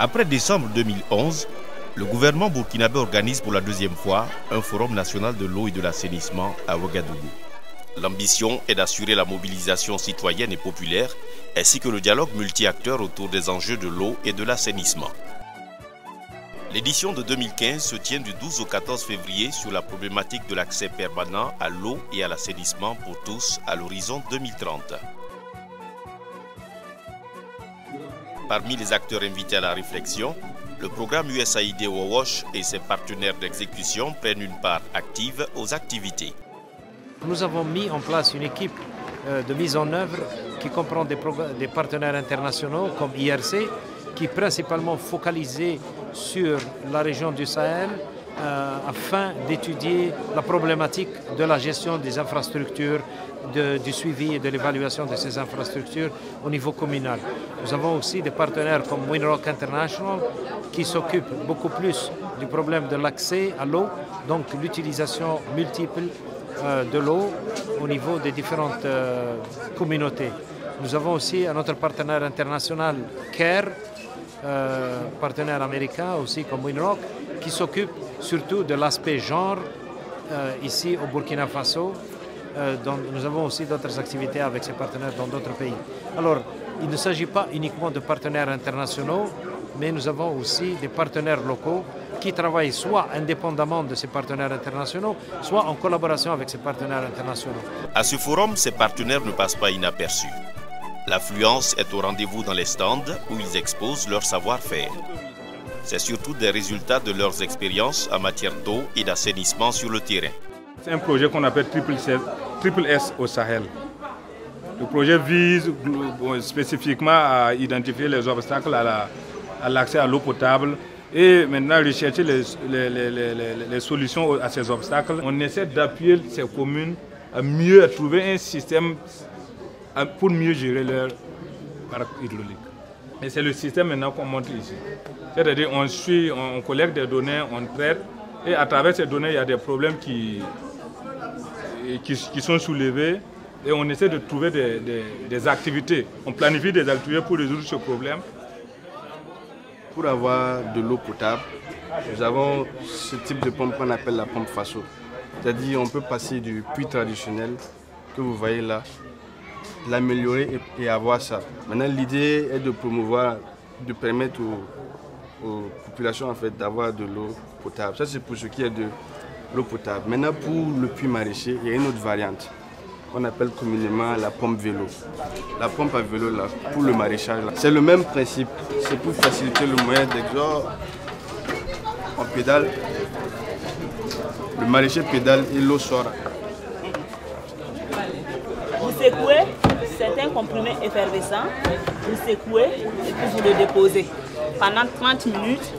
Après décembre 2011, le gouvernement burkinabé organise pour la deuxième fois un forum national de l'eau et de l'assainissement à Ouagadougou. L'ambition est d'assurer la mobilisation citoyenne et populaire ainsi que le dialogue multi-acteurs autour des enjeux de l'eau et de l'assainissement. L'édition de 2015 se tient du 12 au 14 février sur la problématique de l'accès permanent à l'eau et à l'assainissement pour tous à l'horizon 2030. Parmi les acteurs invités à la réflexion, le programme USAID WAWASH et ses partenaires d'exécution prennent une part active aux activités. Nous avons mis en place une équipe de mise en œuvre qui comprend des partenaires internationaux comme IRC, qui est principalement focalisé sur la région du Sahel afin d'étudier la problématique de la gestion des infrastructures, du suivi et de l'évaluation de ces infrastructures au niveau communal. Nous avons aussi des partenaires comme Winrock International qui s'occupent beaucoup plus du problème de l'accès à l'eau, donc l'utilisation multiple de l'eau au niveau des différentes communautés. Nous avons aussi un autre partenaire international, CARE, partenaire américain aussi comme Winrock, qui s'occupe surtout de l'aspect genre ici au Burkina Faso. Donc nous avons aussi d'autres activités avec ces partenaires dans d'autres pays. Alors, il ne s'agit pas uniquement de partenaires internationaux, mais nous avons aussi des partenaires locaux qui travaillent soit indépendamment de ces partenaires internationaux, soit en collaboration avec ces partenaires internationaux. À ce forum, ces partenaires ne passent pas inaperçus. L'affluence est au rendez-vous dans les stands où ils exposent leur savoir-faire. C'est surtout des résultats de leurs expériences en matière d'eau et d'assainissement sur le terrain. C'est un projet qu'on appelle Triple S au Sahel. Le projet vise spécifiquement à identifier les obstacles à l'accès à l'eau potable et maintenant rechercher les solutions à ces obstacles. On essaie d'appuyer ces communes à trouver un système pour mieux gérer leur parc hydraulique. Et c'est le système maintenant qu'on montre ici. C'est-à-dire on collecte des données, on traite et à travers ces données, il y a des problèmes qui sont soulevés et on essaie de trouver des activités. On planifie des activités pour résoudre ce problème. Pour avoir de l'eau potable, nous avons ce type de pompe qu'on appelle la pompe Faso. C'est-à-dire on peut passer du puits traditionnel que vous voyez là, l'améliorer et avoir ça. Maintenant l'idée est de promouvoir, de permettre aux populations en fait, d'avoir de l'eau potable. Ça c'est pour ce qui est de l'eau potable. Maintenant pour le puits maraîcher, il y a une autre variante qu'on appelle communément la pompe vélo. La pompe à vélo là, pour le maraîchage, c'est le même principe. C'est pour faciliter le moyen d'exode. On pédale, le maraîcher pédale et l'eau sort. Vous secouez, c'est un comprimé effervescent. Vous secouez et puis vous le déposez. Pendant 30 minutes,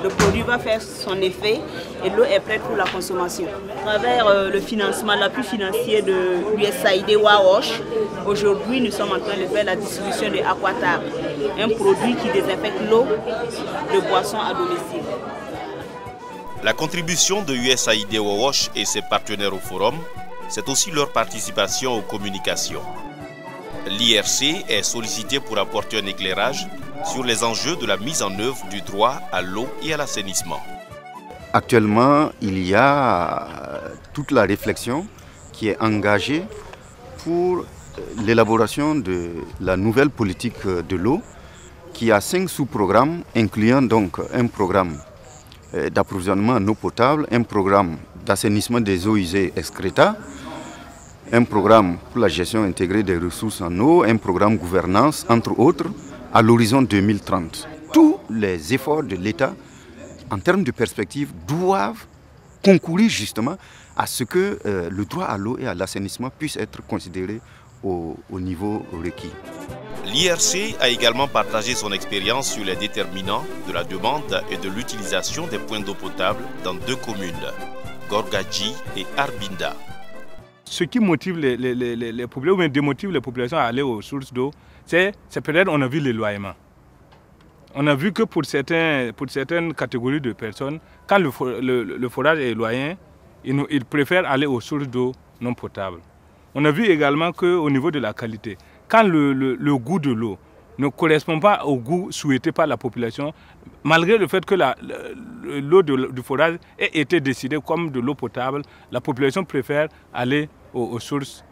le produit va faire son effet et l'eau est prête pour la consommation. À travers le financement, l'appui financier de l'USAID WAWASH, aujourd'hui nous sommes en train de faire la distribution de Aquatab, un produit qui désinfecte l'eau de boisson à domicile. La contribution de USAID WAWASH et ses partenaires au forum, c'est aussi leur participation aux communications. L'IRC est sollicité pour apporter un éclairage sur les enjeux de la mise en œuvre du droit à l'eau et à l'assainissement. Actuellement, il y a toute la réflexion qui est engagée pour l'élaboration de la nouvelle politique de l'eau qui a 5 sous-programmes, incluant donc un programme d'approvisionnement en eau potable, un programme d'assainissement des eaux usées excréta, un programme pour la gestion intégrée des ressources en eau, un programme gouvernance, entre autres, à l'horizon 2030. Tous les efforts de l'État, en termes de perspective, doivent concourir justement à ce que le droit à l'eau et à l'assainissement puisse être considéré au niveau requis. L'IRC a également partagé son expérience sur les déterminants de la demande et de l'utilisation des points d'eau potable dans 2 communes, Gorgadji et Arbinda. Ce qui motive les problèmes ou démotive les populations à aller aux sources d'eau, c'est peut-être on a vu l'éloignement. On a vu que pour certaines catégories de personnes, quand le forage est éloigné, ils préfèrent aller aux sources d'eau non potables. On a vu également qu'au niveau de la qualité, quand le goût de l'eau ne correspond pas au goût souhaité par la population, malgré le fait que l'eau du forage ait été décidée comme de l'eau potable, la population préfère aller aux sources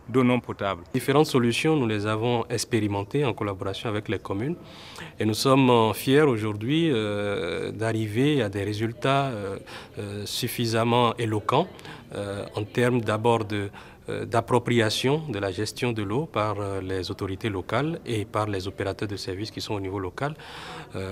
d'eau non potable. Différentes solutions, nous les avons expérimentées en collaboration avec les communes et nous sommes fiers aujourd'hui d'arriver à des résultats suffisamment éloquents en termes d'abord d'appropriation de la gestion de l'eau par les autorités locales et par les opérateurs de services qui sont au niveau local.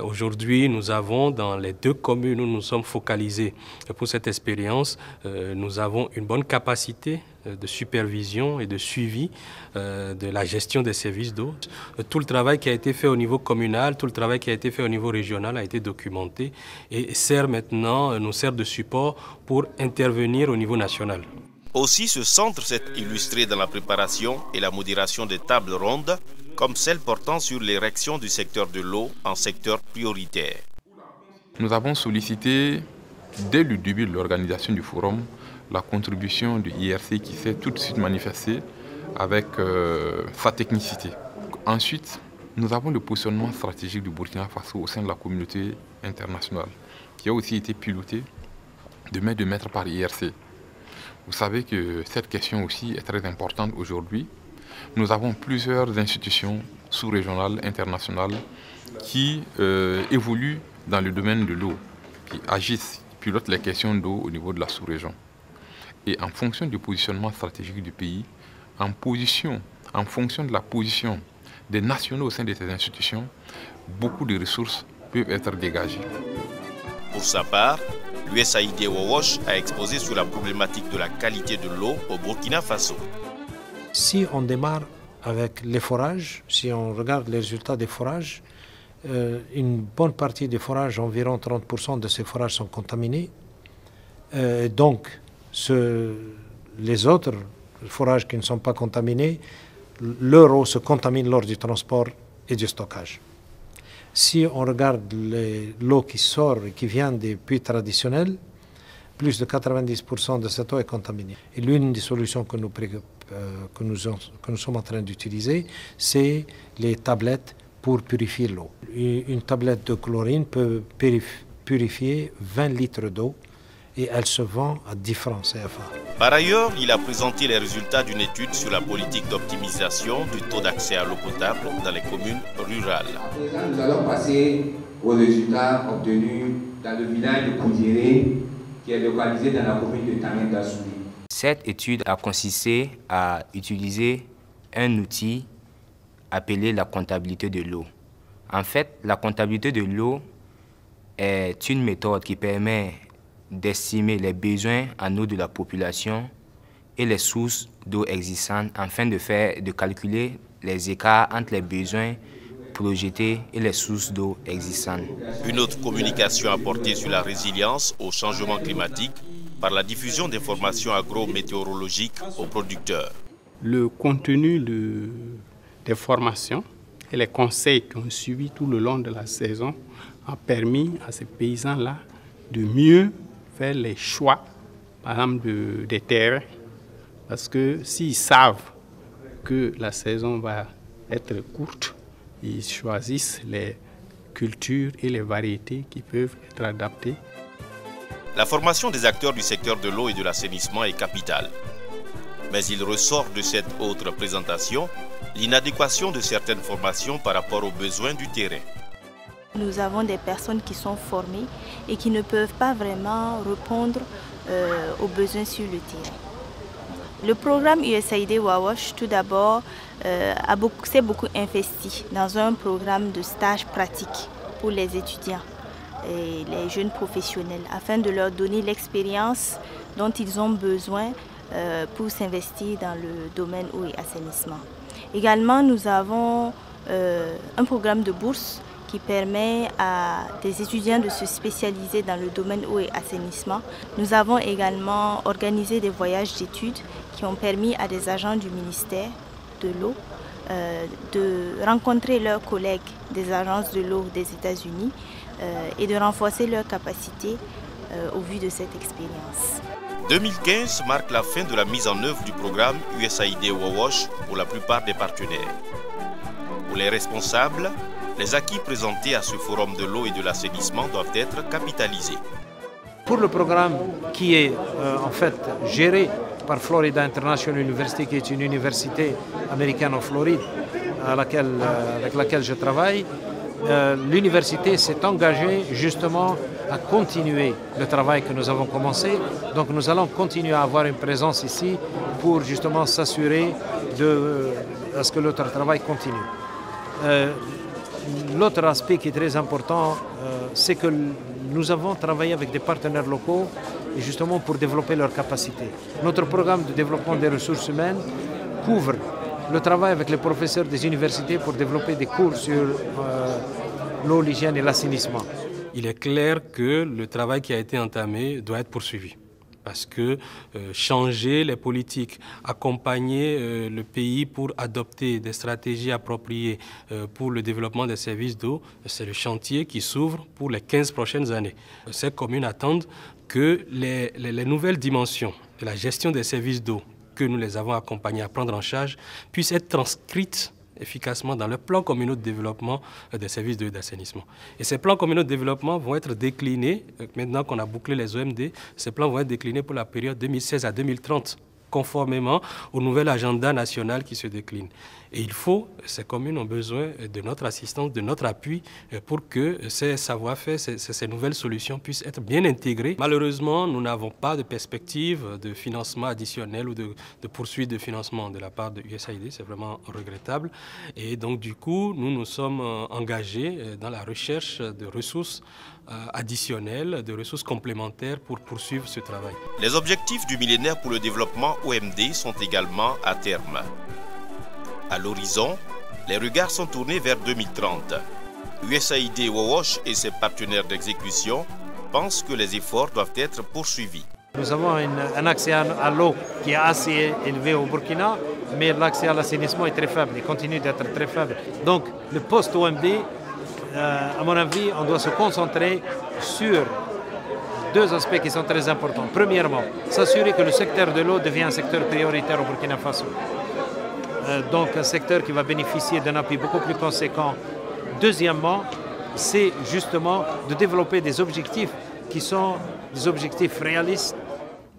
Aujourd'hui, nous avons dans les 2 communes où nous sommes focalisés pour cette expérience, nous avons une bonne capacité de supervision et de suivi de la gestion des services d'eau. Tout le travail qui a été fait au niveau communal, tout le travail qui a été fait au niveau régional a été documenté et nous sert de support pour intervenir au niveau national. Aussi, ce centre s'est illustré dans la préparation et la modération des tables rondes, comme celle portant sur l'érection du secteur de l'eau en secteur prioritaire. Nous avons sollicité, dès le début de l'organisation du forum, la contribution du IRC qui s'est tout de suite manifestée avec sa technicité. Ensuite, nous avons le positionnement stratégique du Burkina Faso au sein de la communauté internationale, qui a aussi été piloté de main de maître par l'IRC. Vous savez que cette question aussi est très importante aujourd'hui. Nous avons plusieurs institutions sous-régionales, internationales, qui évoluent dans le domaine de l'eau, qui agissent, qui pilotent les questions d'eau au niveau de la sous-région. Et en fonction du positionnement stratégique du pays, en fonction de la position des nationaux au sein de ces institutions, beaucoup de ressources peuvent être dégagées. Pour sa part, l'USAID WAWOSH a exposé sur la problématique de la qualité de l'eau au Burkina Faso. Si on démarre avec les forages, si on regarde les résultats des forages, une bonne partie des forages, environ 30% de ces forages sont contaminés. Donc, les autres forages qui ne sont pas contaminés, leur eau se contamine lors du transport et du stockage. Si on regarde l'eau qui sort et qui vient des puits traditionnels, plus de 90% de cette eau est contaminée. Et l'une des solutions que nous sommes en train d'utiliser, c'est les tablettes pour purifier l'eau. Une tablette de chlorine peut purifier 20 litres d'eau et elle se vend à 10 francs CFA. Par ailleurs, il a présenté les résultats d'une étude sur la politique d'optimisation du taux d'accès à l'eau potable dans les communes rurales. À présent, nous allons passer aux résultats obtenus dans le village de Koudjéré, qui est localisé dans la commune de Tanguy-Dassouli. Cette étude a consisté à utiliser un outil appelé la comptabilité de l'eau. En fait, la comptabilité de l'eau est une méthode qui permet d'estimer les besoins en eau de la population et les sources d'eau existantes afin de calculer les écarts entre les besoins projetés et les sources d'eau existantes. Une autre communication apportée sur la résilience au changement climatique par la diffusion d'informations agro-météorologiques aux producteurs. Le contenu des formations et les conseils qui ont suivi tout le long de la saison ont permis à ces paysans-là de mieux faire les choix, par exemple, des terrains. Parce que s'ils savent que la saison va être courte, ils choisissent les cultures et les variétés qui peuvent être adaptées. La formation des acteurs du secteur de l'eau et de l'assainissement est capitale. Mais il ressort de cette autre présentation l'inadéquation de certaines formations par rapport aux besoins du terrain. Nous avons des personnes qui sont formées et qui ne peuvent pas vraiment répondre aux besoins sur le terrain. Le programme USAID WAWOSH, tout d'abord, s'est beaucoup investi dans un programme de stage pratique pour les étudiants et les jeunes professionnels afin de leur donner l'expérience dont ils ont besoin pour s'investir dans le domaine eau et assainissement. Également, nous avons un programme de bourse qui permet à des étudiants de se spécialiser dans le domaine eau et assainissement. Nous avons également organisé des voyages d'études qui ont permis à des agents du ministère de l'eau de rencontrer leurs collègues des agences de l'eau des États-Unis et de renforcer leurs capacités au vu de cette expérience. 2015 marque la fin de la mise en œuvre du programme USAID WAWOSH pour la plupart des partenaires. Pour les responsables, les acquis présentés à ce forum de l'eau et de l'assainissement doivent être capitalisés. Pour le programme qui est en fait géré par Florida International University, qui est une université américaine en Floride avec laquelle je travaille, l'université s'est engagée justement à continuer le travail que nous avons commencé. Donc nous allons continuer à avoir une présence ici pour justement s'assurer à ce que notre travail continue. L'autre aspect qui est très important, c'est que nous avons travaillé avec des partenaires locaux et justement pour développer leurs capacités. Notre programme de développement des ressources humaines couvre le travail avec les professeurs des universités pour développer des cours sur l'eau, l'hygiène et l'assainissement. Il est clair que le travail qui a été entamé doit être poursuivi. Parce que changer les politiques, accompagner le pays pour adopter des stratégies appropriées pour le développement des services d'eau, c'est le chantier qui s'ouvre pour les 15 prochaines années. Ces communes attendent que les nouvelles dimensions de la gestion des services d'eau que nous les avons accompagnés à prendre en charge puissent être transcrites efficacement dans le plan communaux de développement des services d'eau et d'assainissement. Et ces plans communaux de développement vont être déclinés, maintenant qu'on a bouclé les OMD, ces plans vont être déclinés pour la période 2016 à 2030, conformément au nouvel agenda national qui se décline. Et ces communes ont besoin de notre assistance, de notre appui pour que ces savoir-faire, ces nouvelles solutions puissent être bien intégrées. Malheureusement, nous n'avons pas de perspective de financement additionnel ou de poursuite de financement de la part de USAID. C'est vraiment regrettable. Et donc, du coup, nous nous sommes engagés dans la recherche de ressources additionnelles, de ressources complémentaires pour poursuivre ce travail. Les objectifs du millénaire pour le développement OMD sont également à terme. À l'horizon, les regards sont tournés vers 2030. USAID WAWASH et ses partenaires d'exécution pensent que les efforts doivent être poursuivis. Nous avons un accès à l'eau qui est assez élevé au Burkina, mais l'accès à l'assainissement est très faible, il continue d'être très faible. Donc le post-OMD, à mon avis, on doit se concentrer sur deux aspects qui sont très importants. Premièrement, s'assurer que le secteur de l'eau devient un secteur prioritaire au Burkina Faso. Donc un secteur qui va bénéficier d'un appui beaucoup plus conséquent. Deuxièmement, c'est justement de développer des objectifs qui sont des objectifs réalistes.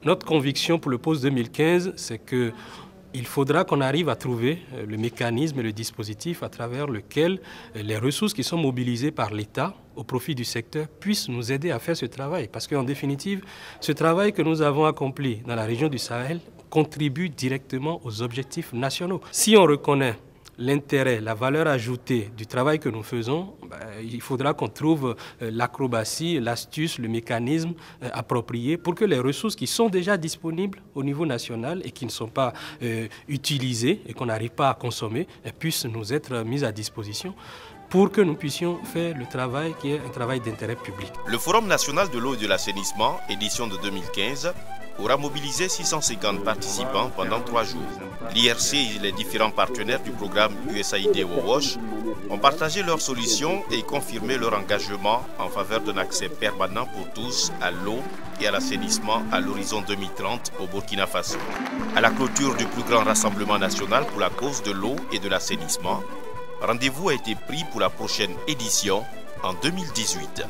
Notre conviction pour le post-2015, c'est qu'il faudra qu'on arrive à trouver le mécanisme et le dispositif à travers lequel les ressources qui sont mobilisées par l'État au profit du secteur puissent nous aider à faire ce travail. Parce qu'en définitive, ce travail que nous avons accompli dans la région du Sahel contribue directement aux objectifs nationaux. Si on reconnaît l'intérêt, la valeur ajoutée du travail que nous faisons, il faudra qu'on trouve l'acrobatie, l'astuce, le mécanisme approprié pour que les ressources qui sont déjà disponibles au niveau national et qui ne sont pas utilisées et qu'on n'arrive pas à consommer puissent nous être mises à disposition pour que nous puissions faire le travail qui est un travail d'intérêt public. Le Forum national de l'eau et de l'assainissement, édition de 2015, aura mobilisé 650 participants pendant 3 jours. L'IRC et les différents partenaires du programme USAID WAWASH ont partagé leurs solutions et confirmé leur engagement en faveur d'un accès permanent pour tous à l'eau et à l'assainissement à l'horizon 2030 au Burkina Faso. À la clôture du plus grand rassemblement national pour la cause de l'eau et de l'assainissement, rendez-vous a été pris pour la prochaine édition en 2018.